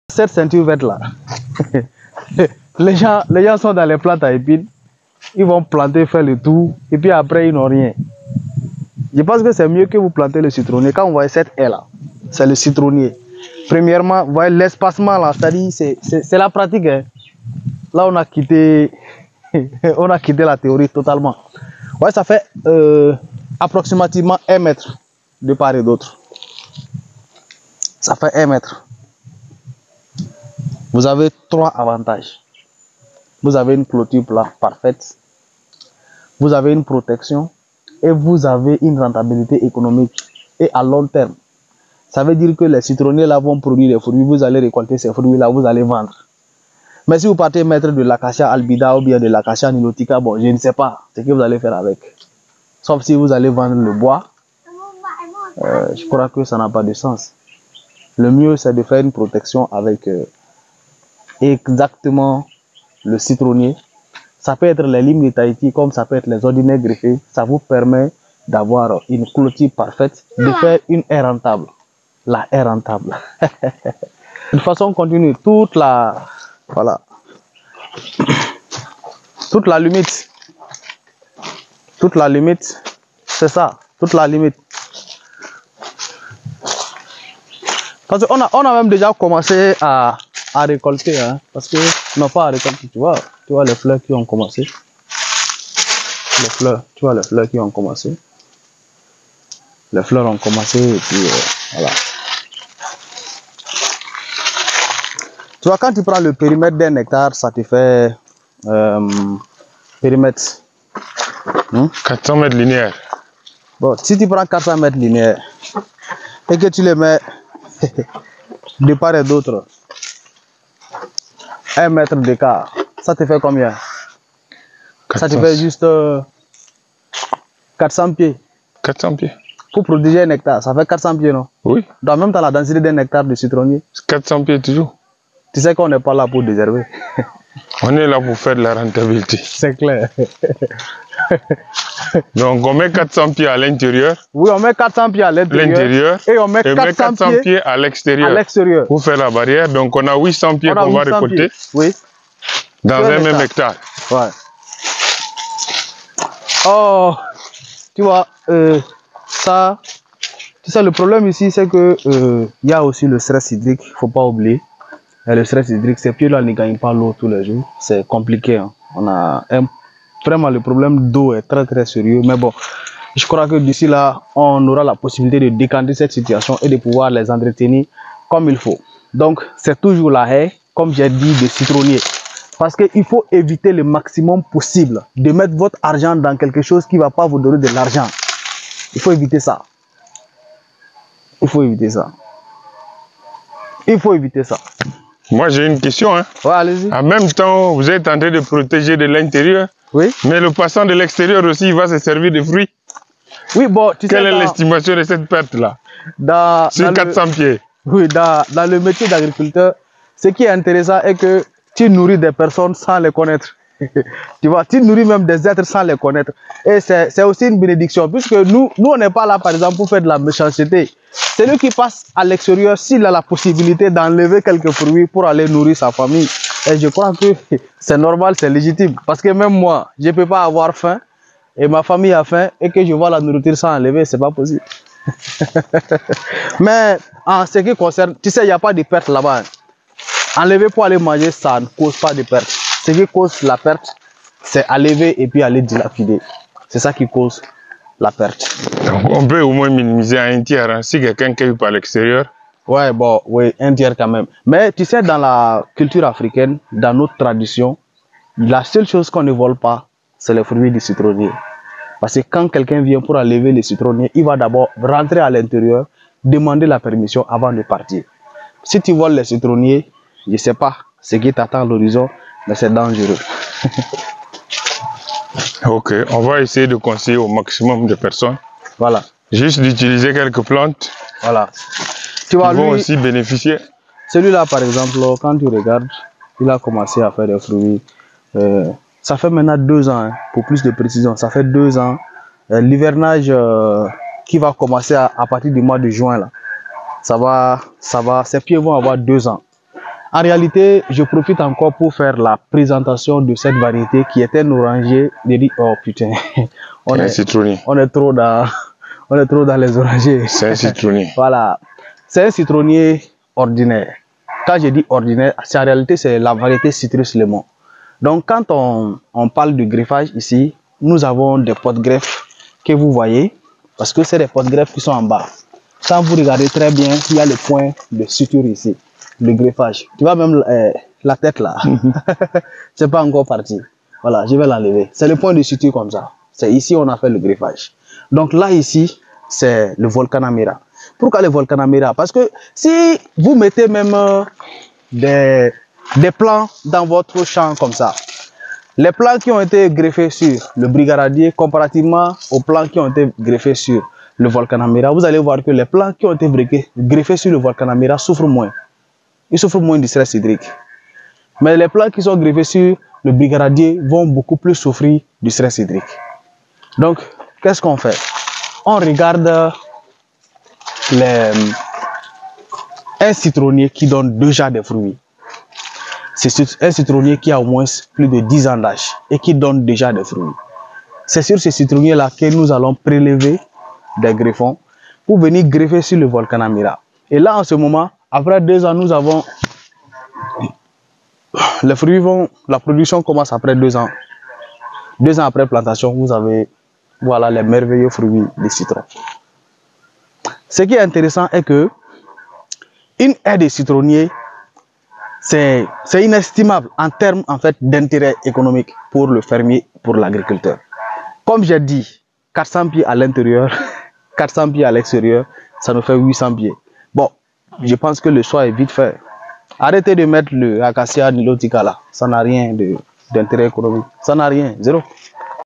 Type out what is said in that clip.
Cette ceinture verte là, les gens sont dans les plantes à épines, ils vont planter, faire le tour, et puis après ils n'ont rien. Je pense que c'est mieux que vous plantez le citronnier. Quand vous voyez cette haie là, c'est le citronnier. Premièrement, vous voyez l'espacement là, c'est-à-dire c'est la pratique. Hein. Là on a quitté la théorie totalement. Ouais, ça fait approximativement 1 mètre de part et d'autre. Ça fait 1 mètre. Vous avez 3 avantages. Vous avez une clôture parfaite, vous avez une protection et vous avez une rentabilité économique et à long terme. Ça veut dire que les citronniers là vont produire des fruits, vous allez récolter ces fruits là, vous allez vendre. Mais si vous partez mettre de l'acacia albida ou bien de l'acacia nilotica, bon, je ne sais pas ce que vous allez faire avec. Sauf si vous allez vendre le bois, je crois que ça n'a pas de sens. Le mieux c'est de faire une protection avec exactement le citronnier. Ça peut être les limes de Tahiti comme ça peut être les ordinaires greffés. Ça vous permet d'avoir une clôture parfaite, de faire une haie rentable. La haie rentable. De façon continue, toute la limite. Toute la limite, c'est ça. Toute la limite. Parce qu'on a même déjà commencé à récolter, hein, parce que non pas à récolter, tu vois les fleurs qui ont commencé, les fleurs qui ont commencé, les fleurs ont commencé et puis voilà. Tu vois, quand tu prends le périmètre d'un hectare, ça te fait périmètre 400 mètres linéaires. Bon, si tu prends 400 mètres linéaires et que tu les mets de part et d'autre 1 mètre d'écart, ça te fait combien? 400. Ça te fait juste 400 pieds. 400 pieds. Pour protéger un hectare, ça fait 400 pieds, non? Oui. Dans même temps, la densité d'un hectare de citronnier. 400 pieds toujours. Tu sais qu'on n'est pas là pour déserver. On est là pour faire de la rentabilité. C'est clair. Donc on met 400 pieds à l'intérieur. Oui, on met 400 pieds à l'intérieur. Et on met 400 pieds à l'extérieur. Pour faire la barrière. Donc on a 800 pieds qu'on va récolter. Oui. Dans un même hectare. Ouais. Oh, tu vois, ça, tu sais, le problème ici, c'est que y a aussi le stress hydrique, il ne faut pas oublier. Et le stress hydrique, ces pieds-là ne gagnent pas l'eau tous les jours. C'est compliqué. Hein. On a vraiment le problème d'eau est très très sérieux. Mais bon, je crois que d'ici là, on aura la possibilité de décanter cette situation et de pouvoir les entretenir comme il faut. Donc, c'est toujours la haie, comme j'ai dit, de citronnier. Parce qu'il faut éviter le maximum possible de mettre votre argent dans quelque chose qui ne va pas vous donner de l'argent. Il faut éviter ça. Il faut éviter ça. Il faut éviter ça. Moi, j'ai une question. Hein. Ouais, allez-y. En même temps, vous êtes en train de protéger de l'intérieur. Oui. Mais le passant de l'extérieur aussi, il va se servir de fruits. Oui, bon, tu sais. Quelle est l'estimation de cette perte-là? Sur 400 pieds. Oui, dans le métier d'agriculteur, ce qui est intéressant est que tu nourris des personnes sans les connaître. Tu vois, tu nourris même des êtres sans les connaître. Et c'est aussi une bénédiction, puisque nous on n'est pas là, par exemple, pour faire de la méchanceté. Celui qui passe à l'extérieur, s'il a la possibilité d'enlever quelques fruits pour aller nourrir sa famille, et je crois que c'est normal, c'est légitime. Parce que même moi, je ne peux pas avoir faim, et ma famille a faim, et que je vois la nourriture sans enlever, c'est pas possible. Mais en ce qui concerne, tu sais, il n'y a pas de perte là-bas. Enlever pour aller manger, ça ne cause pas de perte. Ce qui cause la perte, c'est enlever et puis aller dilapider. C'est ça qui cause la perte. Donc on peut au moins minimiser à 1/3 hein, si quelqu'un cueille par l'extérieur. Ouais, bon, oui, 1/3 quand même. Mais tu sais, dans la culture africaine, dans notre tradition, la seule chose qu'on ne vole pas, c'est les fruits du citronnier. Parce que quand quelqu'un vient pour enlever les citronniers, il va d'abord rentrer à l'intérieur, demander la permission avant de partir. Si tu voles les citronniers, je ne sais pas ce qui t'attend à l'horizon, mais c'est dangereux. Ok, on va essayer de conseiller au maximum de personnes. Voilà. Juste d'utiliser quelques plantes. Voilà. Tu vois, qui vont aussi bénéficier. Celui-là, par exemple, quand tu regardes, il a commencé à faire des fruits. Ça fait maintenant 2 ans, hein, pour plus de précision. Ça fait 2 ans. L'hivernage qui va commencer à partir du mois de juin, là, ces pieds vont avoir 2 ans. En réalité, je profite encore pour faire la présentation de cette variété qui est un oranger. J'ai dit, oh putain, on est trop dans les orangers. C'est un citronnier. Voilà, c'est un citronnier ordinaire. Quand je dis ordinaire, en réalité, c'est la variété Citrus Lemon. Donc, quand on parle de greffage ici, nous avons des pots-greffes que vous voyez, parce que c'est des pots-greffes qui sont en bas. Quand vous regardez très bien, il y a le point de suture ici, le greffage. Tu vois même la tête là, c'est pas encore parti. Voilà, je vais l'enlever. C'est le point de suture comme ça. C'est ici on a fait le greffage. Donc là ici, c'est le Volcanamira. Pourquoi le Volcanamira? Parce que si vous mettez même des plants dans votre champ comme ça, les plants qui ont été greffés sur le Brigaradier comparativement aux plants qui ont été greffés sur le Volcanamira, vous allez voir que les plants qui ont été greffés sur le Volcanamira souffrent moins. Ils souffrent moins du stress hydrique. Mais les plants qui sont greffés sur le Brigaradier vont beaucoup plus souffrir du stress hydrique. Donc, qu'est-ce qu'on fait? On regarde un citronnier qui donne déjà des fruits. C'est un citronnier qui a au moins plus de 10 ans d'âge et qui donne déjà des fruits. C'est sur ce citronnier-là que nous allons prélever des greffons pour venir greffer sur le Volcanamira. Et là, en ce moment, après 2 ans, nous avons... Les fruits la production commence après 2 ans. 2 ans après plantation, vous avez, voilà, les merveilleux fruits de citron. Ce qui est intéressant est que une haie de citronnier, c'est inestimable en termes en fait, d'intérêt économique pour le fermier, pour l'agriculteur. Comme j'ai dit, 400 pieds à l'intérieur, 400 pieds à l'extérieur, ça nous fait 800 pieds. Bon, je pense que le choix est vite fait. Arrêtez de mettre le acacia nilotica là, ça n'a rien d'intérêt économique. Ça n'a rien, zéro.